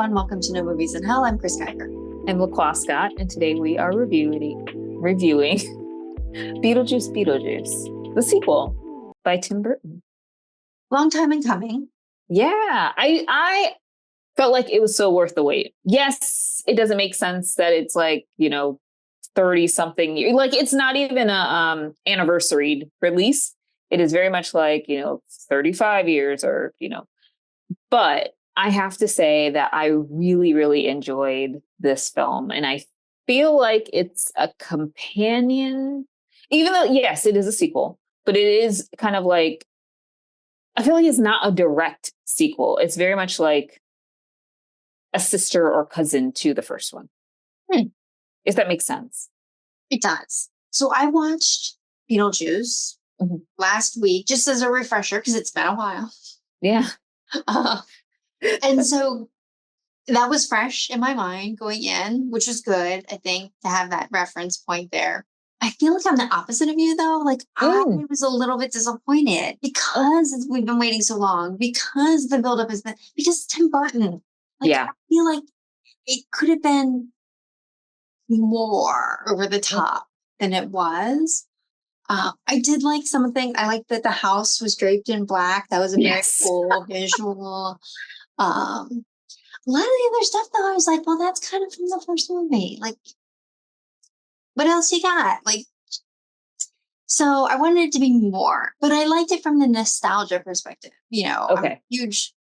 everyone. Welcome to No Movies in Hell. I'm Chris Geiger. And LaCroix Scott, and today we are reviewing Beetlejuice Beetlejuice, the sequel by Tim Burton. Long time in coming. Yeah, I felt like it was so worth the wait. Yes, it doesn't make sense that it's like, 30 something years. Like it's not even a anniversary release. It is very much like, 35 years or, but I have to say that I really, really enjoyed this film. And I feel like it's a companion, even though, yes, it is a sequel, but it is kind of like, I feel like it's not a direct sequel. It's very much like a sister or cousin to the first one. If that makes sense. It does. So I watched Beetlejuice last week, just as a refresher, because it's been a while. Yeah. And so that was fresh in my mind going in, which was good, I think, to have that reference point there. I feel like I'm the opposite of you, though. Like, I was a little bit disappointed because we've been waiting so long, because the buildup has been, because Tim Burton. Like, Yeah. I feel like it could have been more over the top than it was. I did like some of the things. I liked that the house was draped in black. That was a very cool visual. A lot of the other stuff, though, I was like, well, that's kind of from the first movie. Like, what else you got? Like, so I wanted it to be more, but I liked it from the nostalgia perspective. I'm a huge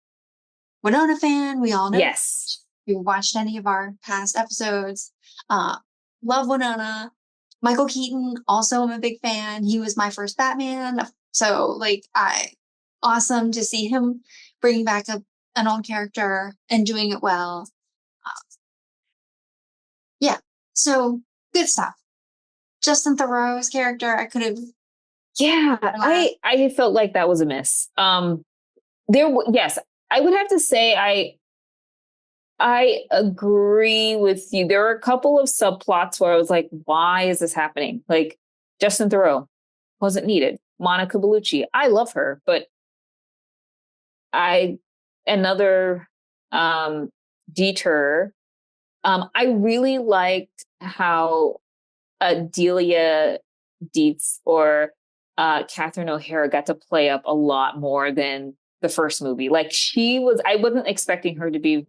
Winona fan. We all know. Yes. If you watched any of our past episodes, love Winona. Michael Keaton, also I'm a big fan. He was my first Batman. So, awesome to see him bringing back an old character and doing it well. Yeah. So, good stuff. Justin Theroux's character, I could have. Yeah, I felt like that was a miss. Yes, I would have to say I agree with you. There were a couple of subplots where I was like, why is this happening? Like Justin Theroux wasn't needed. Monica Bellucci, I love her, but another detour. I really liked how Delia Dietz or Catherine O'Hara got to play up a lot more than the first movie. Like I wasn't expecting her to be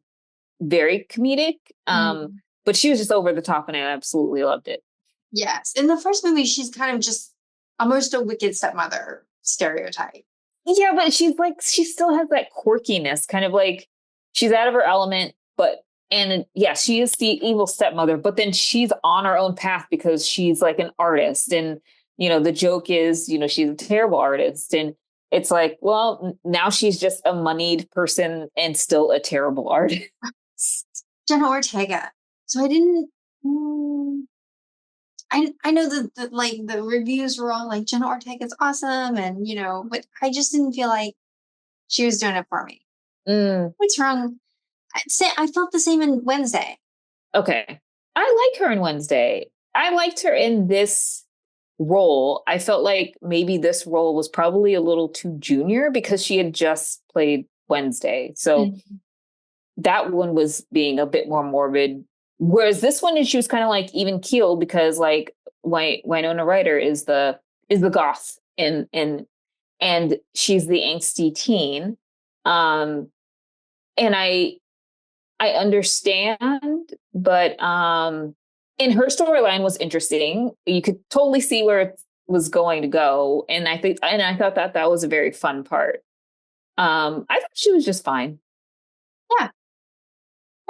very comedic, but she was just over the top and I absolutely loved it. Yes. In the first movie, she's kind of just almost a wicked stepmother stereotype. Yeah, but she still has that quirkiness, kind of like she's out of her element, she is the evil stepmother, but then she's on her own path because she's like an artist. And, the joke is, she's a terrible artist. And it's like, well, now she's just a moneyed person and still a terrible artist. Jenna Ortega. So I didn't. I know that the reviews were all like Jenna Ortega's awesome, and but I just didn't feel like she was doing it for me. What's wrong? I felt the same in Wednesday. Okay, I like her in Wednesday. I liked her in this role. I felt like maybe this role was probably a little too junior because she had just played Wednesday, so. That one was being a bit more morbid. Whereas this one, she was kind of like even keeled because like Winona Ryder is the goth and she's the angsty teen. And I understand, but in her storyline was interesting. You could totally see where it was going to go. And I thought that was a very fun part. I thought she was just fine. Yeah.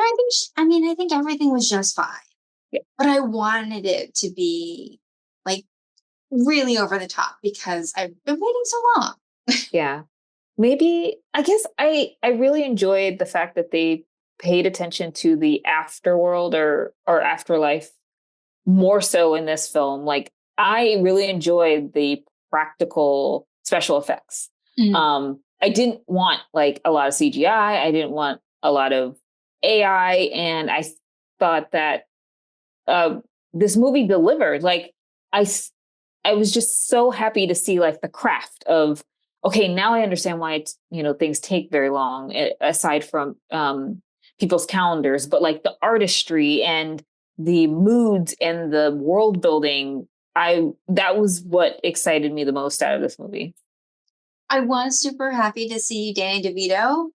I think everything was just fine, but I wanted it to be like really over the top because I've been waiting so long. Yeah. Maybe, I guess I really enjoyed the fact that they paid attention to the afterworld or afterlife more so in this film. Like I really enjoyed the practical special effects. I didn't want like a lot of CGI. I didn't want a lot of AI, and I thought that this movie delivered. Like I was just so happy to see like the craft of, okay, now I understand why things take very long, aside from people's calendars, but like the artistry and the moods and the world building, that was what excited me the most out of this movie. I was super happy to see Danny DeVito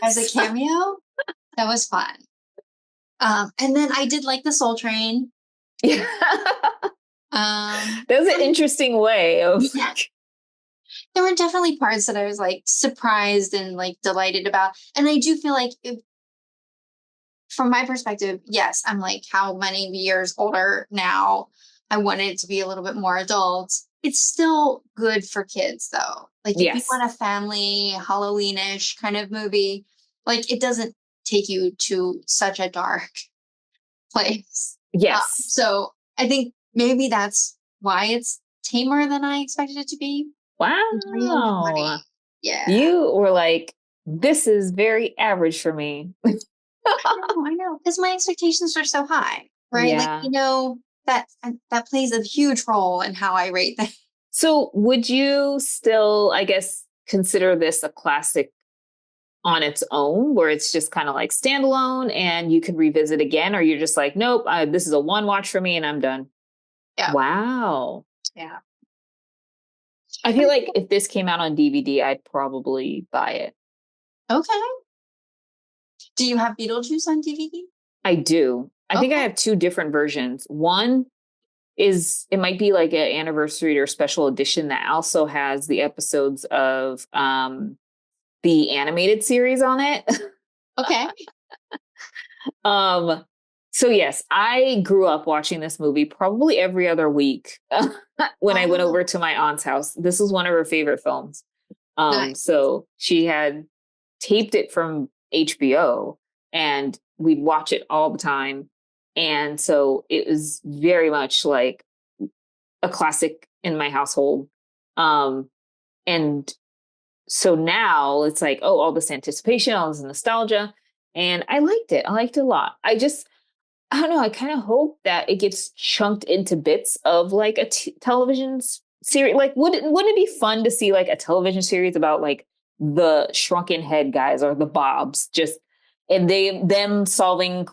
as a cameo. That was fun. And then I did like the Soul Train. Yeah. That was an interesting way of there were definitely parts that I was like surprised and like delighted about. And I do feel like from my perspective, yes, I'm like how many years older now. I wanted it to be a little bit more adult. It's still good for kids though. Like if you want a family Halloweenish kind of movie, like it doesn't take you to such a dark place. Yes. So I think maybe that's why it's tamer than I expected it to be. Wow. Yeah. You were like, this is very average for me. I know. Because my expectations are so high, right? Yeah. Like, that plays a huge role in how I rate them. So would you still, I guess, consider this a classic on its own, where it's just kind of like standalone and you could revisit again? Or you're just like, nope, this is a one watch for me and I'm done? Yeah. Wow. Yeah. I feel like if this came out on DVD, I'd probably buy it. Okay. Do you have Beetlejuice on DVD? I do. I think I have two different versions. One is, it might be like an anniversary or special edition that also has the episodes of the animated series on it. Okay. So yes, I grew up watching this movie probably every other week when I went over to my aunt's house. This was one of her favorite films. Nice. So she had taped it from HBO and we'd watch it all the time. And so it was very much like a classic in my household. And so now it's like, oh, all this anticipation, all this nostalgia. And I liked it. I liked it a lot. I don't know. I kind of hope that it gets chunked into bits of like a television series. Like, wouldn't it be fun to see like a television series about like the shrunken head guys or the Bobs, just and them solving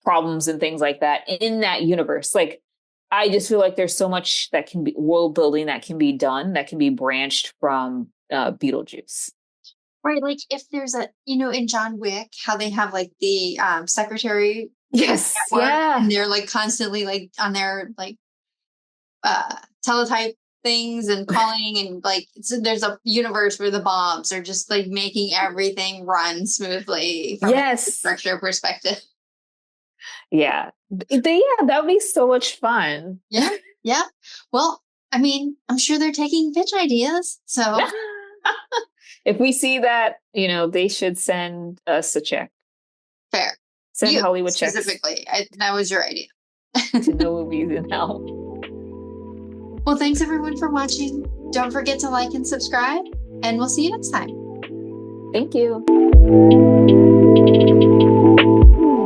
problems and things like that in that universe? Like, I just feel like there's so much that can be world building that can be done, that can be branched from Beetlejuice. Right. Like if there's in John Wick, how they have like the secretary. Yes. Yeah. And they're like constantly like on their like teletype things and calling and like there's a universe where the Bobs are just like making everything run smoothly from a structure perspective. Yeah. That would be so much fun. Yeah. Yeah. Well, I mean, I'm sure they're taking pitch ideas. So if we see that, they should send us a check. Fair. Send Hollywood checks. Specifically. That was your idea. To know movies and help. Well, thanks everyone for watching. Don't forget to like and subscribe, and we'll see you next time. Thank you.